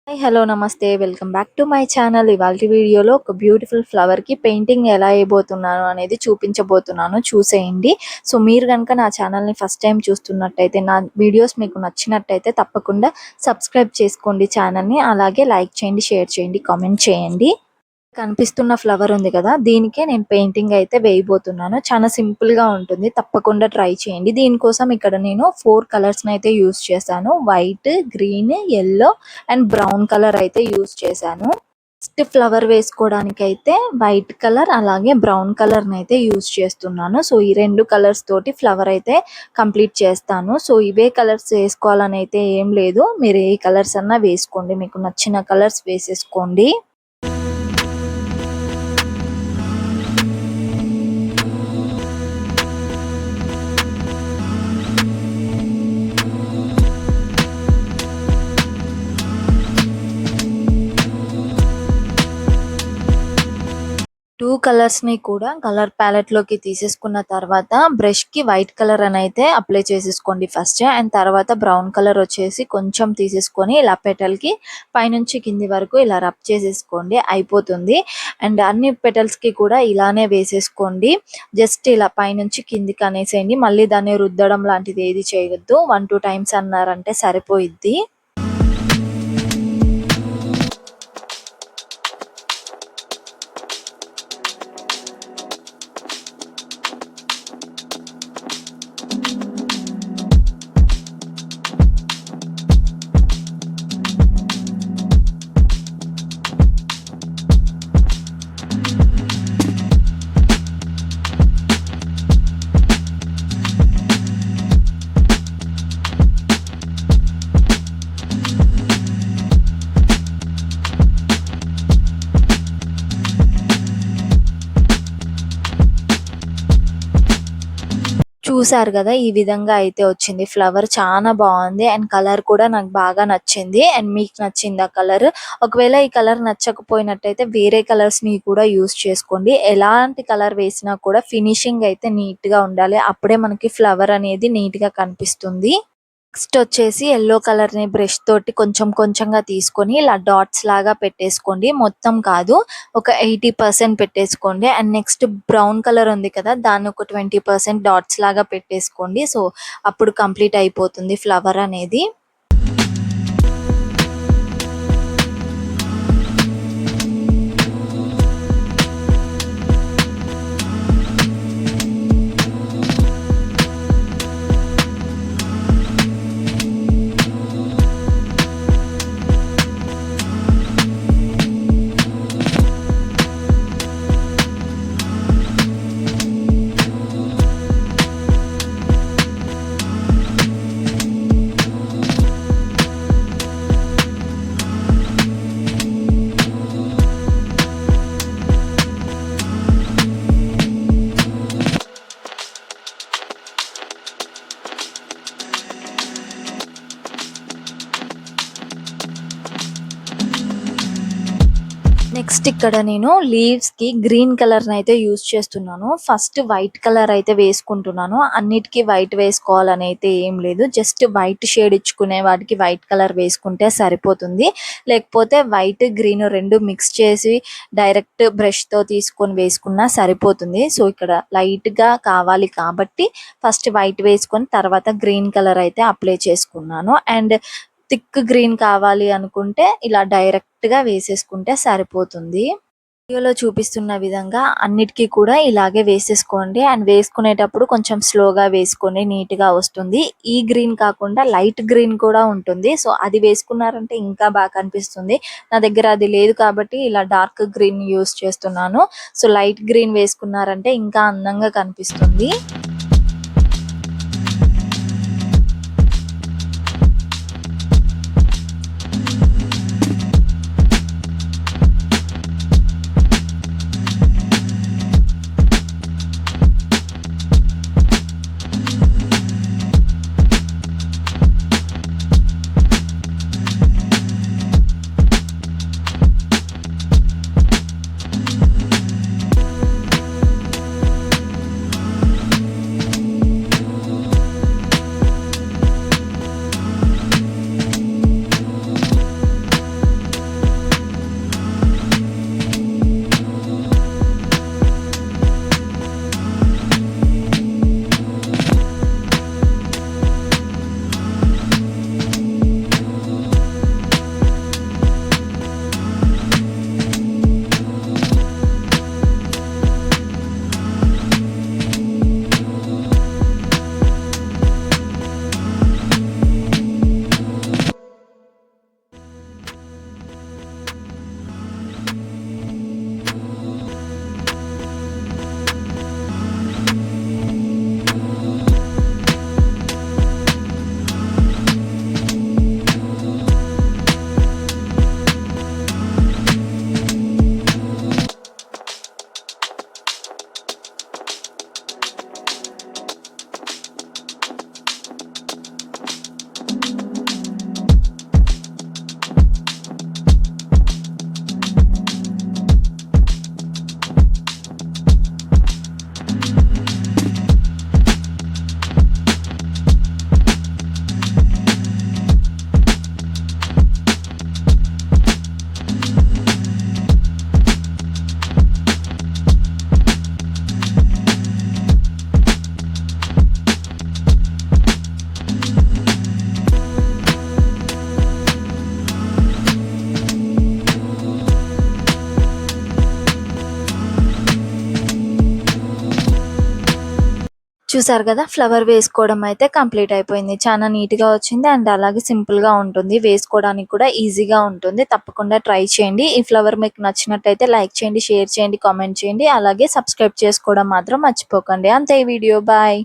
Hi hello నమస్తే welcome back to my channel. ఇవాల్టి వీడియోలో ఒక బ్యూటిఫుల్ ఫ్లవర్కి పెయింటింగ్ ఎలా వేయబోతున్నాను అనేది చూపించబోతున్నాను, చూసేయండి. సో మీరు కనుక నా ఛానల్ని ఫస్ట్ టైం చూస్తున్నట్టయితే, నా వీడియోస్ మీకు నచ్చినట్టయితే తప్పకుండా సబ్స్క్రైబ్ చేసుకోండి ఛానల్ని. అలాగే లైక్ చేయండి, షేర్ చేయండి, కామెంట్ చేయండి. కనిపిస్తున్న ఫ్లవర్ ఉంది కదా, దీనికే నేను పెయింటింగ్ అయితే వేయబోతున్నాను. చాలా సింపుల్ గా ఉంటుంది, తప్పకుండా ట్రై చేయండి. దీనికోసం ఇక్కడ నేను 4 కలర్స్ అయితే యూస్ చేశాను. White, green, yellow and brown colour అయితే యూస్ చేశాను. ఫస్ట్ ఫ్లవర్ వేసుకోవడానికి అయితే వైట్ కలర్ అలాగే బ్రౌన్ కలర్ అయితే యూస్ చేస్తున్నాను. సో ఈ 2 కలర్స్ తోటి ఫ్లవర్ అయితే కంప్లీట్ చేస్తాను. సో ఇవే కలర్స్ వేసుకోవాలని అయితే ఏం లేదు, మీరు ఏ కలర్స్ అన్నా వేసుకోండి, మీకు నచ్చిన కలర్స్ వేసేసుకోండి. 2 కలర్స్‌ని కూడా కలర్ ప్యాలెట్‌లోకి తీసేసుకున్న తర్వాత బ్రష్‌కి వైట్ కలర్ అని అయితే అప్లై చేసేసుకోండి ఫస్ట్. అండ్ తర్వాత బ్రౌన్ కలర్ వచ్చేసి కొంచెం తీసేసుకొని ఇలా పెటల్‌కి పైనుంచి కింది వరకు ఇలా రబ్ చేసేసుకోండి, అయిపోతుంది. అండ్ అన్ని పెటల్స్‌కి కూడా ఇలానే వేసేసుకోండి. జస్ట్ ఇలా పైనుంచి కిందికి అనేసేయండి. మళ్ళీ దాన్ని రుద్దడం లాంటిది ఏది చేయొద్దు. 1, 2 టైమ్స్ అన్నారంటే సరిపోయిద్ది. చూసారు కదా, ఈ విధంగా అయితే వచ్చింది ఫ్లవర్. చాలా బాగుంది అండ్ కలర్ కూడా నాకు బాగా నచ్చింది. అండ్ మీకు నచ్చింది ఆ కలర్? ఒకవేళ ఈ కలర్ నచ్చకపోయినట్టయితే వేరే కలర్స్ ని కూడా యూస్ చేసుకోండి. ఎలాంటి కలర్ వేసినా కూడా ఫినిషింగ్ అయితే నీట్ గా ఉండాలి, అప్పుడే మనకి ఫ్లవర్ అనేది నీట్ గా కనిపిస్తుంది. నెక్స్ట్ వచ్చేసి యెల్లో కలర్ ని బ్రష్ తోటి కొంచెం కొంచెంగా తీసుకొని ఇలా డాట్స్ లాగా పెట్టేసుకోండి, మొత్తం కాదు, ఒక 80% పెట్టేసుకోండి. అండ్ నెక్స్ట్ బ్రౌన్ కలర్ ఉంది కదా, దాన్ని ఒక 20% డాట్స్ లాగా పెట్టేసుకోండి. సో అప్పుడు కంప్లీట్ అయిపోతుంది ఫ్లవర్ అనేది. నెక్స్ట్ ఇక్కడ నేను లీవ్స్ కి గ్రీన్ కలర్ అయితే యూస్ చేస్తున్నాను. ఫస్ట్ వైట్ కలర్ అయితే వేసుకుంటున్నాను. అన్నిటికీ వైట్ వేసుకోవాలని అయితే ఏం లేదు, జస్ట్ వైట్ షేడ్ ఇచ్చుకునే వాటికి వైట్ కలర్ వేసుకుంటే సరిపోతుంది. లేకపోతే వైట్ గ్రీన్ రెండు మిక్స్ చేసి డైరెక్ట్ బ్రష్ తో తీసుకొని వేసుకున్నా సరిపోతుంది. సో ఇక్కడ లైట్ గా కావాలి కాబట్టి ఫస్ట్ వైట్ వేసుకొని తర్వాత గ్రీన్ కలర్ అయితే అప్లై చేసుకున్నాను. అండ్ థిక్ గ్రీన్ కావాలి అనుకుంటే ఇలా డైరెక్ట్ గా వేసేసుకుంటే సరిపోతుంది. వీడియోలో చూపిస్తున్న విధంగా అన్నిటికీ కూడా ఇలాగే వేసేసుకోండి. అండ్ వేసుకునేటప్పుడు కొంచెం స్లోగా వేసుకొని నీట్ గా వస్తుంది. ఈ గ్రీన్ కాకుండా లైట్ గ్రీన్ కూడా ఉంటుంది, సో అది వేసుకున్నారంటే ఇంకా బాగా కనిపిస్తుంది. నా దగ్గర అది లేదు కాబట్టి ఇలా డార్క్ గ్రీన్ యూస్ చేస్తున్నాను. సో లైట్ గ్రీన్ వేసుకున్నారంటే ఇంకా అందంగా కనిపిస్తుంది. చూసారు కదా, ఫ్లవర్ వేసుకోవడం అయితే కంప్లీట్ అయిపోయింది. చాలా నీట్‌గా వచ్చింది అండ్ అలాగే సింపుల్‌గా ఉంటుంది. వేసుకోవడానికి కూడా ఈజీగా ఉంటుంది. తప్పకుండా ట్రై చేయండి. ఈ ఫ్లవర్ మీకు నచ్చినట్టయితే లైక్ చేయండి, షేర్ చేయండి, కామెంట్ చేయండి. అలాగే సబ్స్క్రైబ్ చేసుకోవడం మాత్రం మర్చిపోకండి. అంతే ఈ వీడియో. బాయ్.